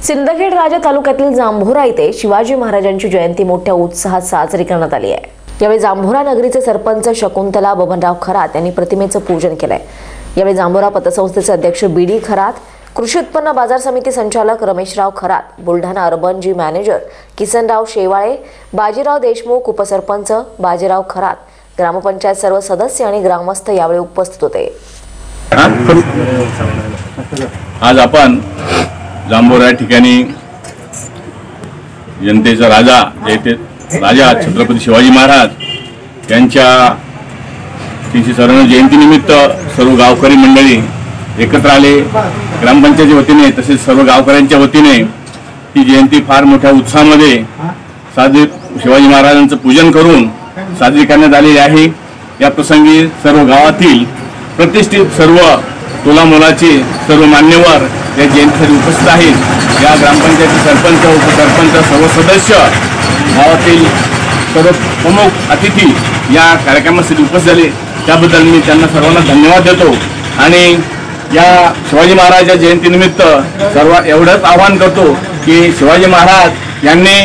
सिंदखेड राजा तालुक्यातील जांभोरा येथे शिवाजी महाराजांची जयंती मोठ्या उत्साहात साजरी करण्यात आली आहे। यावेळी जांभोरा नगरीचे सरपंच शकुंतला बबनराव खरात यांनी प्रतिमेचं पूजन केलंय। यावेळी जांभोरा पतसंस्थेचे अध्यक्ष बीडी खरात, कृषी उत्पन्न बाजार समिती संचालक रमेशराव खरात, बुलढाणा अर्बन जी मॅनेजर किसनराव शेवाळे, बाजीराव देशमुख, उपसरपंच बाजीराव खरात, ग्रामपंचायत सर्व सदस्य आणि ग्रामस्थ यावेळी उपस्थित होते। आज आपण जांभोरा ठिकाणी जनतेचा राजा छत्रपती शिवाजी महाराज यांच्या 354 जयंतीनिमित्त सर्व गावकरी मंडळी एकत्र आले। ग्रामपंचायतीच्या वतीने तसेच सर्व गावकऱ्यांच्या वतीने ही जयंती फार मोठ्या उत्साहामध्ये साजरी शिवाजी महाराजांचं पूजन करून साजरी करण्यात आलेली आहे। या प्रसंगी सर्व गावातील प्रतिष्ठित सर्व तोलामोलाचे सर्व मान्यवर या जयंतीसाठी उपस्थित आहेत। या ग्रामपंचायती सरपंच, उपसरपंच, सर्व सदस्य, गावातील सर्व प्रमुख अतिथी या कार्यक्रमासाठी उपस्थित झाले, त्याबद्दल मी त्यांना सर्वांना धन्यवाद देतो। आणि या शिवाजी महाराजांच्या जयंतीनिमित्त सर्व एवढंच आवाहन करतो की शिवाजी महाराज यांनी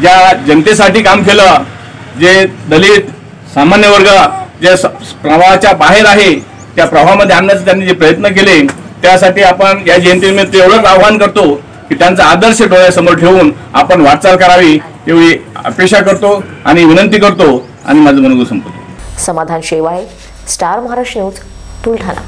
ज्या जनतेसाठी काम केलं, जे दलित सामान्य वर्ग जे प्रवाहाच्या बाहेर आहे त्या प्रवाहामध्ये आणण्याचे त्यांनी जे प्रयत्न केले, त्यासाठी आपण या जयंतीनिमित्त एवढंच आवाहन करतो की त्यांचा आदर्श डोळ्यासमोर ठेवून आपण वाटचाल करावी एवढी अपेक्षा करतो आणि विनंती करतो आणि माझं मनोगत संपवतो। समाधान शेवाळे, स्टार महाराष्ट्र न्यूज, बुलढाणा।